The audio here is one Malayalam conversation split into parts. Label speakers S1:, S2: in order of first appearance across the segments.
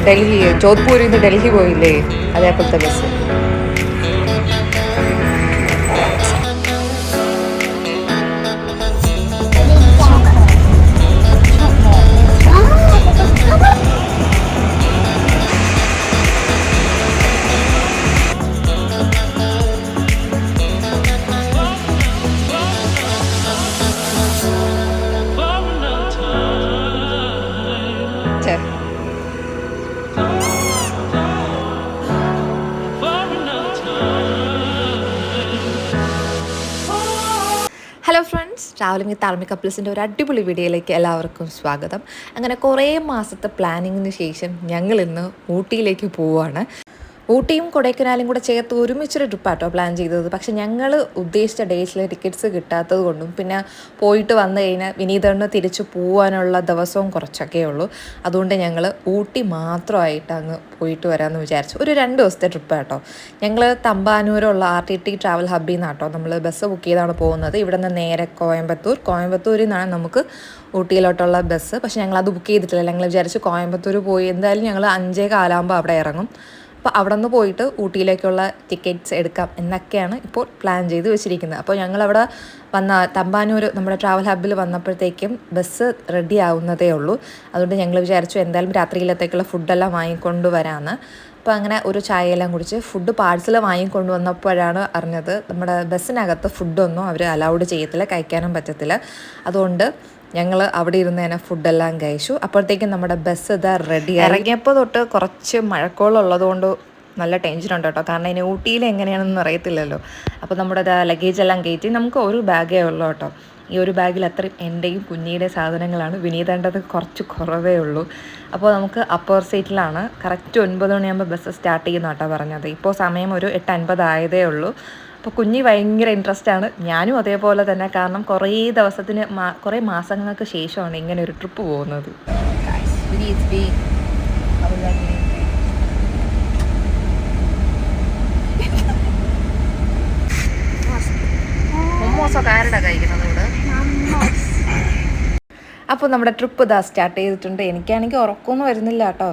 S1: ഡൽഹി ജോധ്പൂരിൽ നിന്ന് ഡൽഹി പോയില്ലേ, അതേപോലത്തെ bus. Hello friends, travelling with army കപ്പിൾസിൻ്റെ ഒരു അടിപൊളി വീഡിയോയിലേക്ക് എല്ലാവർക്കും സ്വാഗതം. അങ്ങനെ കുറേ മാസത്തെ പ്ലാനിങ്ങിന് ശേഷം ഞങ്ങൾ ഇന്ന് ഊട്ടിയിലേക്ക് പോവുകയാണ്. ഊട്ടിയും കൊടൈക്കനാലും കൂടെ ചേർത്ത് ഒരുമിച്ചൊരു ട്രിപ്പാട്ടോ പ്ലാൻ ചെയ്തത്. പക്ഷേ ഞങ്ങൾ ഉദ്ദേശിച്ച ഡേയ്സിലെ ടിക്കറ്റ്സ് കിട്ടാത്തത് കൊണ്ടും പിന്നെ പോയിട്ട് വന്നു കഴിഞ്ഞാൽ വിനീതണ്ണ തിരിച്ച് പോകാനുള്ള ദിവസവും കുറച്ചൊക്കെ ഉള്ളൂ. അതുകൊണ്ട് ഞങ്ങൾ ഊട്ടി മാത്രമായിട്ട് അങ്ങ് പോയിട്ട് വരാമെന്ന് വിചാരിച്ചു. ഒരു 2 ദിവസത്തെ ട്രിപ്പ് കേട്ടോ. ഞങ്ങൾ തമ്പാനൂരുള്ള RTT ട്രാവൽ ഹബ്ബിൽ നിന്നാട്ടോ നമ്മൾ ബസ് ബുക്ക് ചെയ്താണ് പോകുന്നത്. ഇവിടെ നിന്ന് നേരെ കോയമ്പത്തൂരിൽ നിന്നാണ് നമുക്ക് ഊട്ടിയിലോട്ടുള്ള ബസ്. പക്ഷേ ഞങ്ങളത് ബുക്ക് ചെയ്തിട്ടില്ല. ഞങ്ങൾ വിചാരിച്ച് കോയമ്പത്തൂർ പോയി എന്തായാലും ഞങ്ങൾ 5:15 അവിടെ ഇറങ്ങും. അപ്പോൾ അവിടെ നിന്ന് പോയിട്ട് ഊട്ടിയിലേക്കുള്ള ടിക്കറ്റ്സ് എടുക്കാം എന്നൊക്കെയാണ് ഇപ്പോൾ പ്ലാൻ ചെയ്ത് വെച്ചിരിക്കുന്നത്. അപ്പോൾ ഞങ്ങളവിടെ തമ്പാനൂർ നമ്മുടെ ട്രാവൽ ഹബ്ബിൽ വന്നപ്പോഴത്തേക്കും ബസ് റെഡി ആവുന്നതേ ഉള്ളൂ. അതുകൊണ്ട് ഞങ്ങൾ വിചാരിച്ചു എന്തായാലും രാത്രിയിലത്തേക്കുള്ള ഫുഡെല്ലാം വാങ്ങിക്കൊണ്ട് വരാമെന്ന്. അപ്പോൾ അങ്ങനെ ഒരു ചായയെല്ലാം കുടിച്ച് ഫുഡ് പാഴ്സൽ വാങ്ങിക്കൊണ്ട് വന്നപ്പോഴാണ് അറിഞ്ഞത് നമ്മുടെ ബസ്സിനകത്ത് ഫുഡൊന്നും അവർ അലൗഡ് ചെയ്യത്തില്ല, കഴിക്കാനും പറ്റത്തില്ല. അതുകൊണ്ട് ഞങ്ങൾ അവിടെ ഇരുന്ന് തന്നെ ഫുഡെല്ലാം കഴിച്ചു. അപ്പോഴത്തേക്കും നമ്മുടെ ബസ് ഇതാ റെഡി. ഇറങ്ങിയപ്പോൾ തൊട്ട് കുറച്ച് മഴക്കോളുള്ളത് കൊണ്ട് നല്ല ടെൻഷനുണ്ട് കേട്ടോ. കാരണം ഇനി ഊട്ടിയിൽ എങ്ങനെയാണെന്ന് അറിയത്തില്ലല്ലോ. അപ്പോൾ നമ്മുടെ ലഗേജെല്ലാം കയറ്റി നമുക്ക് ഒരു ബാഗേ ഉള്ളൂ കേട്ടോ. ഈ ഒരു ബാഗിൽ അത്രയും എൻ്റെയും കുഞ്ഞിയുടെ സാധനങ്ങളാണ്. വിനീതേണ്ടത് കുറച്ച് കുറവേ ഉള്ളൂ. അപ്പോൾ നമുക്ക് അപ്പർ സീറ്റിലാണ്. കറക്റ്റ് 9 മണിയാകുമ്പോൾ ബസ് സ്റ്റാർട്ട് ചെയ്യുന്ന കേട്ടോ പറഞ്ഞത്. ഇപ്പോൾ സമയം ഒരു 8:50 ആയതേ ഉള്ളൂ. അപ്പോൾ കുഞ്ഞി ഭയങ്കര ഇൻട്രസ്റ്റ് ആണ്, ഞാനും അതേപോലെ തന്നെ. കാരണം കുറേ മാസങ്ങൾക്ക് ശേഷമാണ് ഇങ്ങനെ ഒരു ട്രിപ്പ് പോകുന്നത്. അപ്പോൾ നമ്മുടെ ട്രിപ്പ് ഇതാ സ്റ്റാർട്ട് ചെയ്തിട്ടുണ്ട്. എനിക്കാണെങ്കിൽ ഉറക്കമൊന്നും വരുന്നില്ല കേട്ടോ.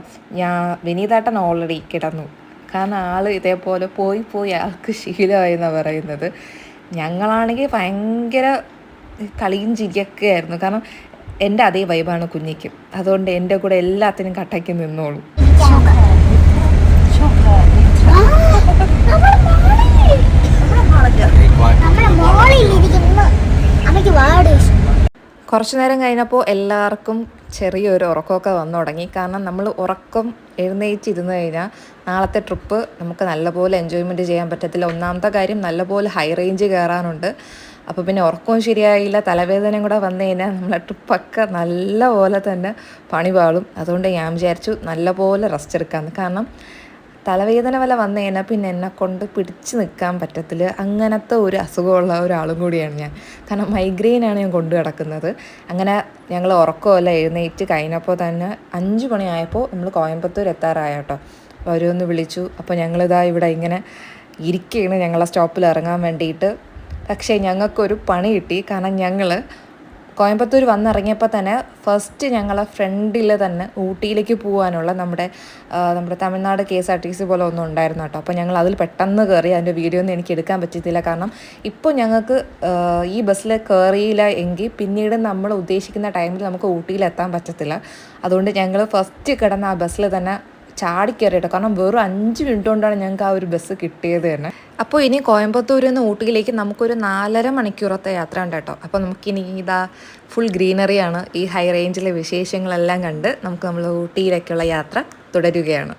S1: വിനീതാട്ടൻ ഓൾറെഡി കിടന്നു. കാരണം ആൾ ഇതേപോലെ പോയി ആൾക്ക് ശീലമായെന്നാണ് പറയുന്നത്. ഞങ്ങളാണെങ്കിൽ ഭയങ്കര കളിയും ചിരിയൊക്കെ ആയിരുന്നു. കാരണം എൻ്റെ അതേ വൈബാണ് കുഞ്ഞിക്കും. അതുകൊണ്ട് എൻ്റെ കൂടെ എല്ലാത്തിനും കട്ടയ്ക്ക് നിന്നോളും. കുറച്ചു നേരം കഴിഞ്ഞപ്പോൾ എല്ലാവർക്കും ചെറിയൊരു ഉറക്കമൊക്കെ വന്നു തുടങ്ങി. കാരണം നമ്മൾ ഉറക്കം എഴുന്നേറ്റിരുന്ന് കഴിഞ്ഞാൽ നാളത്തെ ട്രിപ്പ് നമുക്ക് നല്ലപോലെ എൻജോയ്മെൻറ്റ് ചെയ്യാൻ പറ്റത്തില്ല. ഒന്നാമത്തെ കാര്യം നല്ലപോലെ ഹൈ റേഞ്ച് കയറാനുണ്ട്. അപ്പോൾ പിന്നെ ഉറക്കവും ശരിയായില്ല, തലവേദനയും കൂടെ വന്നു കഴിഞ്ഞാൽ നമ്മളെ ട്രിപ്പൊക്കെ നല്ലപോലെ തന്നെ പണി പാളും. അതുകൊണ്ട് ഞാൻ വിചാരിച്ചു നല്ലപോലെ റെസ്റ്റ് എടുക്കാമെന്ന്. കാരണം തലവേദന വല്ല വന്നു കഴിഞ്ഞാൽ പിന്നെ എന്നെക്കൊണ്ട് പിടിച്ച് നിൽക്കാൻ പറ്റത്തില്ല. അങ്ങനത്തെ ഒരു അസുഖമുള്ള ഒരാളും കൂടിയാണ് ഞാൻ. കാരണം മൈഗ്രെയിനാണ് ഞാൻ കൊണ്ടു കിടക്കുന്നത്. അങ്ങനെ ഞങ്ങൾ ഉറക്കമല്ല എഴുന്നേറ്റ് കഴിഞ്ഞപ്പോൾ തന്നെ 5 മണിയായപ്പോൾ നമ്മൾ കോയമ്പത്തൂർ എത്താറായിട്ടോ. അപ്പോൾ അവരൊന്ന് വിളിച്ചു. അപ്പോൾ ഞങ്ങളിതാ ഇവിടെ ഇങ്ങനെ ഇരിക്കുകയാണ് ഞങ്ങളെ സ്റ്റോപ്പിൽ ഇറങ്ങാൻ വേണ്ടിയിട്ട്. പക്ഷേ ഞങ്ങൾക്കൊരു പണി കിട്ടി. കാരണം ഞങ്ങൾ കോയമ്പത്തൂർ വന്നിറങ്ങിയപ്പോൾ തന്നെ ഫസ്റ്റ് ഞങ്ങളെ ഫ്രണ്ടിൽ തന്നെ ഊട്ടിയിലേക്ക് പോകാനുള്ള നമ്മുടെ തമിഴ്നാട് KSRTC പോലെ ഒന്നും ഉണ്ടായിരുന്നു കേട്ടോ. അപ്പോൾ ഞങ്ങൾ അതിൽ പെട്ടെന്ന് കയറി. അതിൻ്റെ വീഡിയോ ഒന്നും എനിക്ക് എടുക്കാൻ പറ്റത്തില്ല. കാരണം ഇപ്പോൾ ഞങ്ങൾക്ക് ഈ ബസ്സിൽ കയറിയില്ല എങ്കിൽ പിന്നീട് നമ്മൾ ഉദ്ദേശിക്കുന്ന ടൈമിൽ നമുക്ക് ഊട്ടിയിലെത്താൻ പറ്റത്തില്ല. അതുകൊണ്ട് ഞങ്ങൾ ഫസ്റ്റ് കിടന്ന ആ ബസ്സിൽ തന്നെ ചാടിക്കയറിയിട്ടോ. കാരണം വെറും 5 മിനിറ്റ് കൊണ്ടാണ് ഞങ്ങൾക്ക് ആ ഒരു ബസ് കിട്ടിയത് തന്നെ. അപ്പോൾ ഇനി കോയമ്പത്തൂരിൽ നിന്ന് ഊട്ടിയിലേക്ക് നമുക്കൊരു 4.5 മണിക്കൂറത്തെ യാത്ര ഉണ്ട് കേട്ടോ. അപ്പോൾ നമുക്കിനി ഇതാ ഫുൾ ഗ്രീനറിയാണ്. ഈ ഹൈ റേഞ്ചിലെ വിശേഷങ്ങളെല്ലാം കണ്ട് നമ്മൾ ഊട്ടിയിലേക്കുള്ള യാത്ര തുടരുകയാണ്.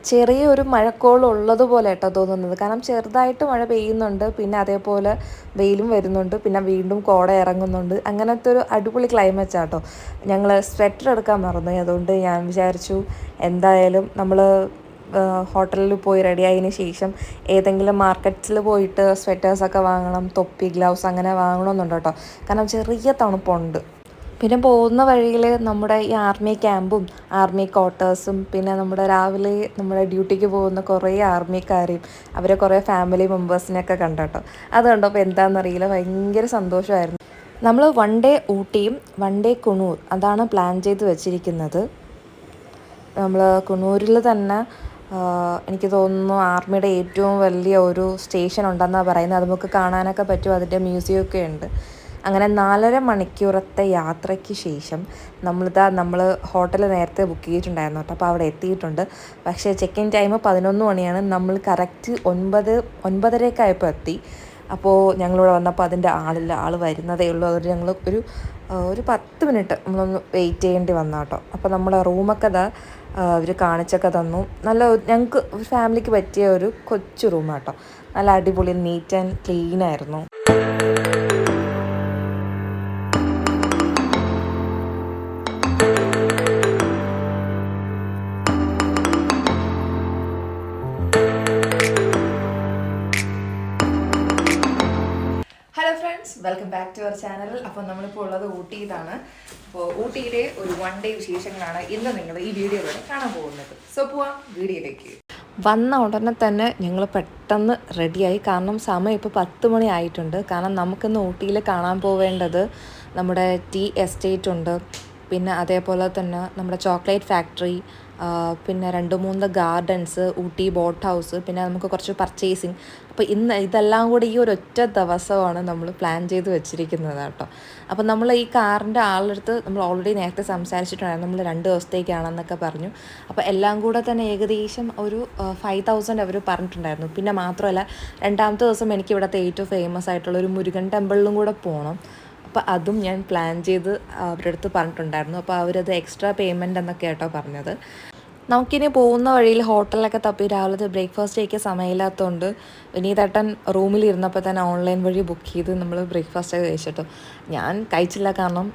S1: ചെറിയൊരു മഴക്കോളുള്ളതുപോലെ കേട്ടോ തോന്നുന്നത്. കാരണം ചെറുതായിട്ട് മഴ പെയ്യുന്നുണ്ട്, പിന്നെ അതേപോലെ വെയിലും വരുന്നുണ്ട്, പിന്നെ വീണ്ടും കോട ഇറങ്ങുന്നുണ്ട്. അങ്ങനത്തെ ഒരു അടിപൊളി ക്ലൈമറ്റാണ് കേട്ടോ. ഞങ്ങൾ സ്വെറ്റർ എടുക്കാൻ മറന്നുപോയി. അതുകൊണ്ട് ഞാൻ വിചാരിച്ചു എന്തായാലും നമ്മൾ ഹോട്ടലിൽ പോയി റെഡിയായതിന് ശേഷം ഏതെങ്കിലും മാർക്കറ്റ്സിൽ പോയിട്ട് സ്വെറ്റേഴ്സൊക്കെ വാങ്ങണം, തൊപ്പി, ഗ്ലൗസ് അങ്ങനെ വാങ്ങണമെന്നുണ്ട് കേട്ടോ. കാരണം ചെറിയ തണുപ്പുണ്ട്. പിന്നെ പോകുന്ന വഴിയിൽ നമ്മുടെ ഈ ആർമി ക്യാമ്പും ആർമി ക്വാർട്ടേഴ്സും പിന്നെ നമ്മുടെ രാവിലെ നമ്മുടെ ഡ്യൂട്ടിക്ക് പോകുന്ന കുറേ ആർമിക്കാരെയും അവരെ കുറേ ഫാമിലി മെമ്പേഴ്സിനെയൊക്കെ കണ്ടോ. അത് കണ്ടപ്പോൾ എന്താണെന്നറിയില്ല, ഭയങ്കര സന്തോഷമായിരുന്നു. നമ്മൾ 1 ഡേ ഊട്ടിയും 1 ഡേ കുണൂർ അതാണ് പ്ലാൻ ചെയ്ത് വെച്ചിരിക്കുന്നത്. നമ്മൾ കുണൂരിൽ തന്നെ എനിക്ക് തോന്നുന്നു ആർമിയുടെ ഏറ്റവും വലിയ ഒരു സ്റ്റേഷൻ ഉണ്ടെന്നാണ് പറയുന്നത്. അത് നമുക്ക് കാണാനൊക്കെ പറ്റും, അതിൻ്റെ മ്യൂസിയമൊക്കെ ഉണ്ട്. അങ്ങനെ 4.5 മണിക്കൂറത്തെ യാത്രയ്ക്ക് ശേഷം നമ്മൾ ഹോട്ടൽ നേരത്തെ ബുക്ക് ചെയ്തിട്ടുണ്ടായിരുന്നു കേട്ടോ. അപ്പോൾ അവിടെ എത്തിയിട്ടുണ്ട്. പക്ഷേ ചെക്ക് ഇൻ ടൈം 11 മണിയാണ്. നമ്മൾ കറക്റ്റ് 9:30 എത്തി. അപ്പോൾ ഞങ്ങളിവിടെ വന്നപ്പോൾ അതിൻ്റെ ആളില്ല, ആൾ വരുന്നതേ ഉള്ളൂ. അതുകൊണ്ട് ഞങ്ങൾ ഒരു 10 മിനിറ്റ് നമ്മളൊന്ന് വെയിറ്റ് ചെയ്യേണ്ടി വന്നു കേട്ടോ. അപ്പോൾ നമ്മുടെ റൂമൊക്കെ അവർ കാണിച്ചൊക്കെ തന്നു. നല്ല ഞങ്ങൾക്ക് ഒരു ഫാമിലിക്ക് പറ്റിയ ഒരു കൊച്ചു റൂമാട്ടോ. നല്ല അടിപൊളി നീറ്റ് ആൻഡ് ക്ലീൻ ആയിരുന്നു. Hello friends, welcome back to our channel. അപ്പോൾ നമ്മളിപ്പോൾ ഉള്ളത് ഊട്ടിയിലാണ്. അപ്പോൾ ഊട്ടിയിലെ ഒരു 1 ഡേ വിശേഷങ്ങളാണ് ഇന്ന് നിങ്ങൾ ഈ വീഡിയോയിലൂടെ കാണാൻ പോകുന്നത്. സോ പോവാം വീഡിയോയിലേക്ക്. വന്ന ഉടനെ തന്നെ ഞങ്ങൾ പെട്ടെന്ന് റെഡിയായി. കാരണം സമയം ഇപ്പോൾ 10 മണി ആയിട്ടുണ്ട്. കാരണം നമുക്കിന്ന് ഊട്ടിയിൽ കാണാൻ പോവേണ്ടത് നമ്മുടെ ടീ എസ്റ്റേറ്റ് ഉണ്ട്, പിന്നെ അതേപോലെ തന്നെ നമ്മുടെ ചോക്ലേറ്റ് ഫാക്ടറി, പിന്നെ 2-3 ഗാർഡൻസ്, ഊട്ടി ബോട്ട് ഹൗസ്, പിന്നെ നമുക്ക് കുറച്ച് പർച്ചേസിങ്. അപ്പോൾ ഇന്ന് ഇതെല്ലാം കൂടി ഈ ഒരൊറ്റ ദിവസമാണ് നമ്മൾ പ്ലാൻ ചെയ്ത് വെച്ചിരിക്കുന്നത് കേട്ടോ. അപ്പോൾ നമ്മൾ ഈ കാറിൻ്റെ ആളെടുത്ത് നമ്മൾ ഓൾറെഡി നേരത്തെ സംസാരിച്ചിട്ടുണ്ടായിരുന്നു, നമ്മൾ 2 ദിവസത്തേക്കാണെന്നൊക്കെ പറഞ്ഞു. അപ്പോൾ എല്ലാം കൂടെ തന്നെ ഏകദേശം ഒരു 5,000 അവർ പറഞ്ഞിട്ടുണ്ടായിരുന്നു. പിന്നെ മാത്രമല്ല, 2ാമത്തെ ദിവസം എനിക്ക് ഇവിടുത്തെ ഏറ്റവും ഫേമസ് ആയിട്ടുള്ള ഒരു മുരുകൻ ടെമ്പിളിലും കൂടെ പോകണം. അപ്പോൾ അതും ഞാൻ പ്ലാൻ ചെയ്ത് അവരുടെ അടുത്ത് പറഞ്ഞിട്ടുണ്ടായിരുന്നു. അപ്പോൾ അവരത് എക്സ്ട്രാ പേയ്മെൻറ്റ് എന്നൊക്കെ കേട്ടോ പറഞ്ഞത്. നമുക്കിനി പോകുന്ന വഴിയിൽ ഹോട്ടലിലൊക്കെ തപ്പി രാവിലത്തെ ബ്രേക്ക്ഫാസ്റ്റ് കഴിക്കാൻ സമയമില്ലാത്തതുകൊണ്ട് വിനീതേട്ടൻ റൂമിലിരുന്നപ്പോൾ തന്നെ ഓൺലൈൻ വഴി ബുക്ക് ചെയ്ത് നമ്മൾ ബ്രേക്ക്ഫാസ്റ്റൊക്കെ കഴിച്ചിട്ടോ. ഞാൻ കഴിച്ചില്ല, കാരണം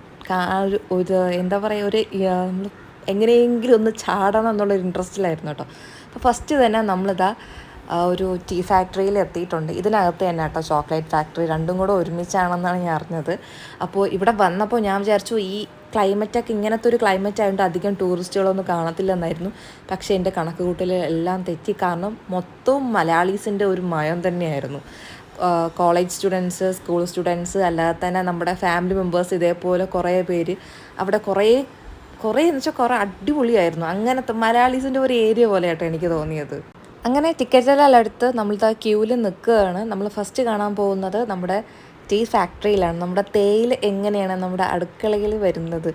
S1: ഒരു എന്താ പറയുക, നമ്മൾ എങ്ങനെയെങ്കിലും ഒന്ന് ചാടണം എന്നുള്ളൊരു ഇൻട്രസ്റ്റിലായിരുന്നു കേട്ടോ. അപ്പോൾ ഫസ്റ്റ് തന്നെ നമ്മളിതാ ഒരു ടീ ഫാക്ടറിയിൽ എത്തിയിട്ടുണ്ട്. ഇതിനകത്ത് തന്നെ കേട്ടോ ചോക്ലേറ്റ് ഫാക്ടറി, രണ്ടും കൂടെ ഒരുമിച്ചാണെന്നാണ് ഞാൻ അറിഞ്ഞത്. അപ്പോൾ ഇവിടെ വന്നപ്പോൾ ഞാൻ വിചാരിച്ചു ഈ ക്ലൈമറ്റൊക്കെ ഇങ്ങനത്തെ ഒരു ക്ലൈമറ്റ് ആയതുകൊണ്ട് അധികം ടൂറിസ്റ്റുകളൊന്നും കാണത്തില്ലെന്നായിരുന്നു. പക്ഷേ എൻ്റെ കണക്ക് കൂട്ടൽ എല്ലാം തെറ്റി. കാരണം മൊത്തവും മലയാളീസിൻ്റെ ഒരു മയം തന്നെയായിരുന്നു. കോളേജ് സ്റ്റുഡൻസ്, സ്കൂൾ സ്റ്റുഡൻസ്, അല്ലാതെ തന്നെ നമ്മുടെ ഫാമിലി മെമ്പേഴ്സ്, ഇതേപോലെ കുറേ പേര് അവിടെ കുറേ എന്ന് വെച്ചാൽ കുറേ അടിപൊളിയായിരുന്നു. അങ്ങനത്തെ മലയാളീസിൻ്റെ ഒരു ഏരിയ പോലെ ആട്ടോ എനിക്ക് തോന്നിയത്. അങ്ങനെ ടിക്കറ്റെല്ലാം എടുത്ത് നമ്മളിതാ ക്യൂവിൽ നിൽക്കുകയാണ്. നമ്മൾ ഫസ്റ്റ് കാണാൻ പോകുന്നത് നമ്മുടെ ടീ ഫാക്ടറിയിലാണ്. നമ്മുടെ തേയില എങ്ങനെയാണ് നമ്മുടെ അടുക്കളയിൽ വരുന്നത്,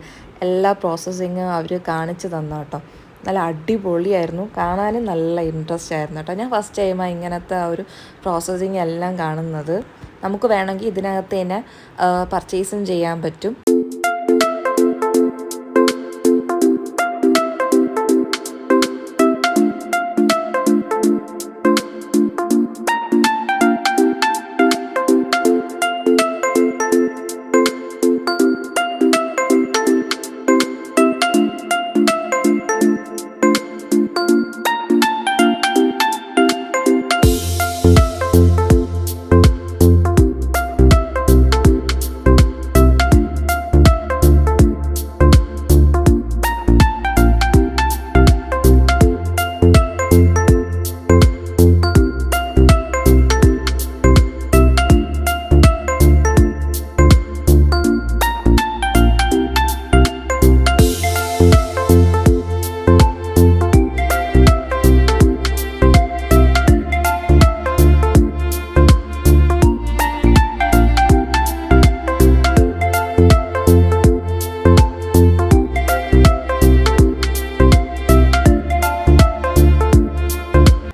S1: എല്ലാ പ്രോസസ്സിങ്ങും അവർ കാണിച്ചു തന്നു കേട്ടോ. നല്ല അടിപൊളിയായിരുന്നു, കാണാനും നല്ല ഇൻട്രസ്റ്റ് ആയിരുന്നു കേട്ടോ. ഞാൻ ഫസ്റ്റ് ടൈമാണ് ഇങ്ങനത്തെ ആ ഒരു പ്രോസസ്സിങ് എല്ലാം കാണുന്നത്. നമുക്ക് വേണമെങ്കിൽ ഇതിനകത്ത് തന്നെ പർച്ചേസും ചെയ്യാൻ പറ്റും.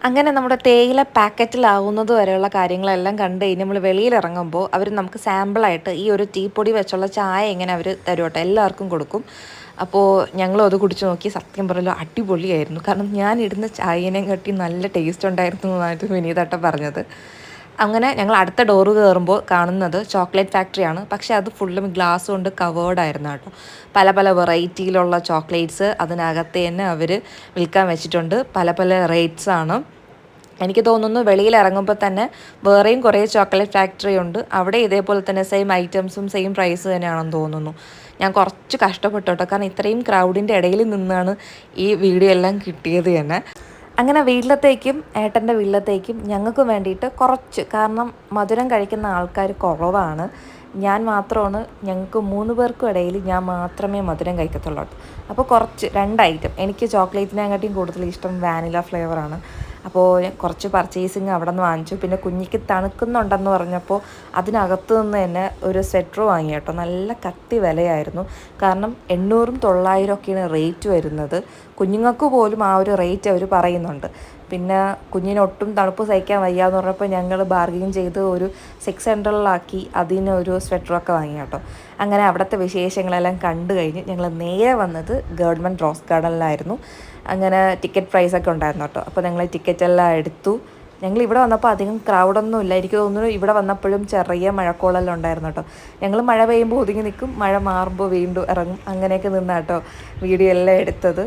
S1: അങ്ങനെ നമ്മുടെ തേയില പാക്കറ്റിലാവുന്നത് വരെയുള്ള കാര്യങ്ങളെല്ലാം കണ്ട് കഴിഞ്ഞ് നമ്മൾ വെളിയിലിറങ്ങുമ്പോൾ അവർ നമുക്ക് സാമ്പിളായിട്ട് ഈ ഒരു ടീ പൊടി വെച്ചുള്ള ചായ ഇങ്ങനെ അവർ തരും കേട്ടോ, എല്ലാവർക്കും കൊടുക്കും. അപ്പോൾ ഞങ്ങളും അത് കുടിച്ച് നോക്കി. സത്യം പറയല്ലോ അടിപൊളിയായിരുന്നു. കാരണം ഞാൻ ഇടുന്ന ചായനെയും കാട്ടി നല്ല ടേസ്റ്റ് ഉണ്ടായിരുന്നു എന്നായിട്ട് വിനീതേട്ടൻ പറഞ്ഞത്. അങ്ങനെ ഞങ്ങൾ അടുത്ത ഡോറ് കയറുമ്പോൾ കാണുന്നത് ചോക്ലേറ്റ് ഫാക്ടറിയാണ്. പക്ഷേ അത് ഫുള്ളും ഗ്ലാസ് കൊണ്ട് കവേർഡായിരുന്നു കേട്ടോ. പല പല വെറൈറ്റിയിലുള്ള ചോക്ലേറ്റ്സ് അതിനകത്ത് തന്നെ അവർ വിൽക്കാൻ വെച്ചിട്ടുണ്ട്. പല പല റേറ്റ്സാണ്. എനിക്ക് തോന്നുന്നു വെളിയിൽ ഇറങ്ങുമ്പോൾ തന്നെ വേറെയും കുറേ ചോക്ലേറ്റ് ഫാക്ടറി ഉണ്ട്. അവിടെ ഇതേപോലെ തന്നെ സെയിം ഐറ്റംസും സെയിം പ്രൈസ് തന്നെയാണെന്ന് തോന്നുന്നു. ഞാൻ കുറച്ച് കഷ്ടപ്പെട്ടു കേട്ടോ, കാരണം ഇത്രയും ക്രൗഡിൻ്റെ ഇടയിൽ നിന്നാണ് ഈ വീഡിയോ എല്ലാം കിട്ടിയത് തന്നെ. അങ്ങനെ വീട്ടിലത്തേക്കും ഏട്ടൻ്റെ വീട്ടിലത്തേക്കും ഞങ്ങൾക്ക് വേണ്ടിയിട്ട് കുറച്ച്, കാരണം മധുരം കഴിക്കുന്ന ആൾക്കാർ കുറവാണ്. ഞാൻ മാത്രമാണ്, ഞങ്ങൾക്ക് 3 പേർക്കും ഇടയിൽ ഞാൻ മാത്രമേ മധുരം കഴിക്കത്തുള്ളൂ. അപ്പോൾ കുറച്ച് 2 ഐറ്റം. എനിക്ക് ചോക്ലേറ്റിനെക്കാട്ടിയും കൂടുതൽ ഇഷ്ടം വാനില ഫ്ലേവറാണ്. അപ്പോൾ കുറച്ച് പർച്ചേസിങ് അവിടെ നിന്ന് വാങ്ങിച്ചു. പിന്നെ കുഞ്ഞിക്ക് തണുക്കുന്നുണ്ടെന്ന് പറഞ്ഞപ്പോൾ അതിനകത്ത് നിന്ന് തന്നെ ഒരു സ്വെറ്റർ വാങ്ങി കേട്ടോ. നല്ല കത്തി വിലയായിരുന്നു. കാരണം 800 900 ഒക്കെയാണ് റേറ്റ് വരുന്നത്. കുഞ്ഞുങ്ങൾക്ക് പോലും ആ ഒരു റേറ്റ് അവർ പറയുന്നുണ്ട്. പിന്നെ കുഞ്ഞിനൊട്ടും തണുപ്പ് സഹിക്കാൻ വയ്യാന്ന് പറഞ്ഞപ്പോൾ ഞങ്ങൾ ബാർഗെയിൻ ചെയ്ത് ഒരു 600-ലാക്കി അതിന് ഒരു സ്വെറ്ററൊക്കെ വാങ്ങി കേട്ടോ. അങ്ങനെ അവിടുത്തെ വിശേഷങ്ങളെല്ലാം കണ്ടു കഴിഞ്ഞ് ഞങ്ങൾ നേരെ വന്നത് ഗവൺമെൻറ് റോസ് ഗാർഡനിലായിരുന്നു. അങ്ങനെ ടിക്കറ്റ് പ്രൈസൊക്കെ ഉണ്ടായിരുന്നു കേട്ടോ. അപ്പോൾ ഞങ്ങൾ ടിക്കറ്റെല്ലാം എടുത്തു. ഞങ്ങൾ ഇവിടെ വന്നപ്പോൾ അധികം ക്രൗഡൊന്നും ഇല്ല. എനിക്ക് തോന്നുന്നു ഇവിടെ വന്നപ്പോഴും ചെറിയ മഴക്കോളെല്ലാം ഉണ്ടായിരുന്നു കേട്ടോ. ഞങ്ങൾ മഴ പെയ്യുമ്പോൾ ഒതുങ്ങി നിൽക്കും, മഴ മാറുമ്പോൾ വീണ്ടും ഇറങ്ങും. അങ്ങനെയൊക്കെ നിന്നാട്ടോ വീഡിയോ എല്ലാം എടുത്തത്.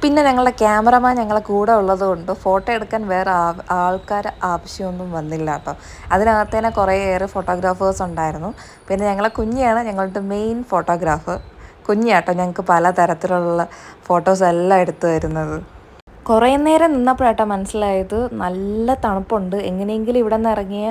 S1: പിന്നെ ഞങ്ങളുടെ ക്യാമറമാൻ ഞങ്ങളെ കൂടെ ഉള്ളതുകൊണ്ട് ഫോട്ടോ എടുക്കാൻ വേറെ ആൾക്കാർ ആവശ്യമൊന്നും വന്നില്ല കേട്ടോ. അതിനകത്ത് തന്നെ കുറേയേറെ ഫോട്ടോഗ്രാഫേഴ്സ് ഉണ്ടായിരുന്നു. പിന്നെ ഞങ്ങളെ കുഞ്ഞിയാണ് ഞങ്ങളുടെ മെയിൻ ഫോട്ടോഗ്രാഫർ. കുഞ്ഞിയാട്ടോ ഞങ്ങൾക്ക് പല തരത്തിലുള്ള ഫോട്ടോസ് എല്ലാം എടുത്തു തരുന്നത്. കുറേ നേരം നിന്നപ്പോഴാട്ടോ മനസ്സിലായത് നല്ല തണുപ്പുണ്ട്. എങ്ങനെയെങ്കിലും ഇവിടെ നിന്ന് ഇറങ്ങിയ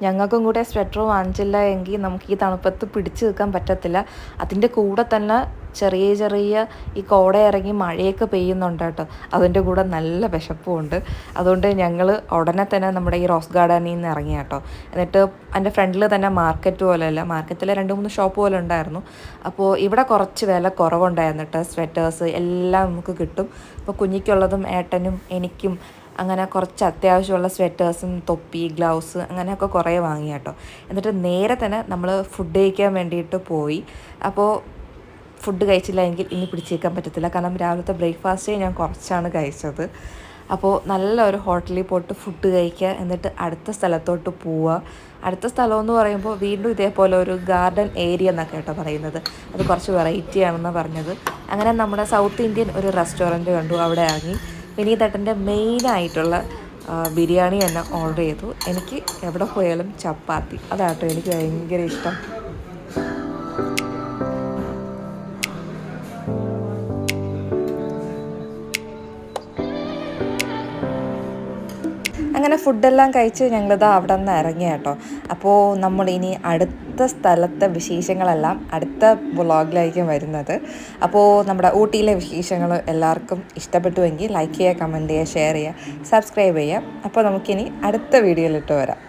S1: ഞങ്ങൾക്കും കൂടെ സ്വെറ്റർ വാങ്ങിച്ചില്ല എങ്കിൽ നമുക്ക് ഈ തണുപ്പത്ത് പിടിച്ചു നിൽക്കാൻ പറ്റത്തില്ല. അതിൻ്റെ കൂടെ തന്നെ ചെറിയ ചെറിയ ഈ കോട ഇറങ്ങി മഴയൊക്കെ പെയ്യുന്നുണ്ട് കേട്ടോ. അതിൻ്റെ കൂടെ നല്ല വിശപ്പുമുണ്ട്. അതുകൊണ്ട് ഞങ്ങൾ ഉടനെ തന്നെ നമ്മുടെ ഈ റോസ് ഗാർഡനിൽ നിന്ന് ഇറങ്ങി കേട്ടോ. എന്നിട്ട് എൻ്റെ ഫ്രണ്ടിൽ തന്നെ മാർക്കറ്റ് പോലെയല്ല, മാർക്കറ്റിൽ 2-3 ഷോപ്പ് പോലെ ഉണ്ടായിരുന്നു. അപ്പോൾ ഇവിടെ കുറച്ച് വില കുറവുണ്ടായിരുന്നു കേട്ടോ. സ്വെറ്റേഴ്സ് എല്ലാം നമുക്ക് കിട്ടും. അപ്പോൾ കുഞ്ഞിക്കുള്ളതും ഏട്ടനും എനിക്കും അങ്ങനെ കുറച്ച് അത്യാവശ്യമുള്ള സ്വെറ്റേഴ്സും തൊപ്പി ഗ്ലൗസ് അങ്ങനെയൊക്കെ കുറേ വാങ്ങി കേട്ടോ. എന്നിട്ട് നേരെ തന്നെ നമ്മൾ ഫുഡ് കഴിക്കാൻ വേണ്ടിയിട്ട് പോയി. അപ്പോൾ ഫുഡ് കഴിച്ചില്ല എങ്കിൽ ഇനി പിടിച്ചേക്കാൻ പറ്റത്തില്ല. കാരണം രാവിലത്തെ ബ്രേക്ക്ഫാസ്റ്റേ ഞാൻ കുറച്ചാണ് കഴിച്ചത്. അപ്പോൾ നല്ലൊരു ഹോട്ടലിൽ പോയിട്ട് ഫുഡ് കഴിക്കുക, എന്നിട്ട് അടുത്ത സ്ഥലത്തോട്ട് പോവുക. അടുത്ത സ്ഥലമെന്ന് പറയുമ്പോൾ വീണ്ടും ഇതേപോലെ ഒരു ഗാർഡൻ ഏരിയ എന്നൊക്കെ കേട്ടോ പറയുന്നത്. അത് കുറച്ച് വെറൈറ്റി ആണെന്നാണ് പറഞ്ഞത്. അങ്ങനെ നമ്മുടെ സൗത്ത് ഇന്ത്യൻ ഒരു റെസ്റ്റോറൻറ്റ് കണ്ടു, അവിടെ ഇറങ്ങി വിനീതേട്ടൻ്റെ മെയിനായിട്ടുള്ള ബിരിയാണി തന്നെ ഓർഡർ ചെയ്തു. എനിക്ക് എവിടെ പോയാലും ചപ്പാത്തി, അതാട്ടോ എനിക്ക് ഭയങ്കര ഇഷ്ടം. അങ്ങനെ ഫുഡെല്ലാം കഴിച്ച് ഞങ്ങളിത് അവിടെ നിന്ന് ഇറങ്ങി കേട്ടോ. അപ്പോൾ നമ്മളിനി അടുത്ത സ്ഥലത്തെ വിശേഷങ്ങളെല്ലാം അടുത്ത വ്ളോഗിലായിരിക്കും വരുന്നത്. അപ്പോൾ നമ്മുടെ ഊട്ടിയിലെ വിശേഷങ്ങൾ എല്ലാവർക്കും ഇഷ്ടപ്പെട്ടുവെങ്കിൽ ലൈക്ക് ചെയ്യുക, കമൻറ്റ് ചെയ്യുക, ഷെയർ ചെയ്യുക, സബ്സ്ക്രൈബ് ചെയ്യുക. അപ്പോൾ നമുക്കിനി അടുത്ത വീഡിയോയിലിട്ട് വരാം.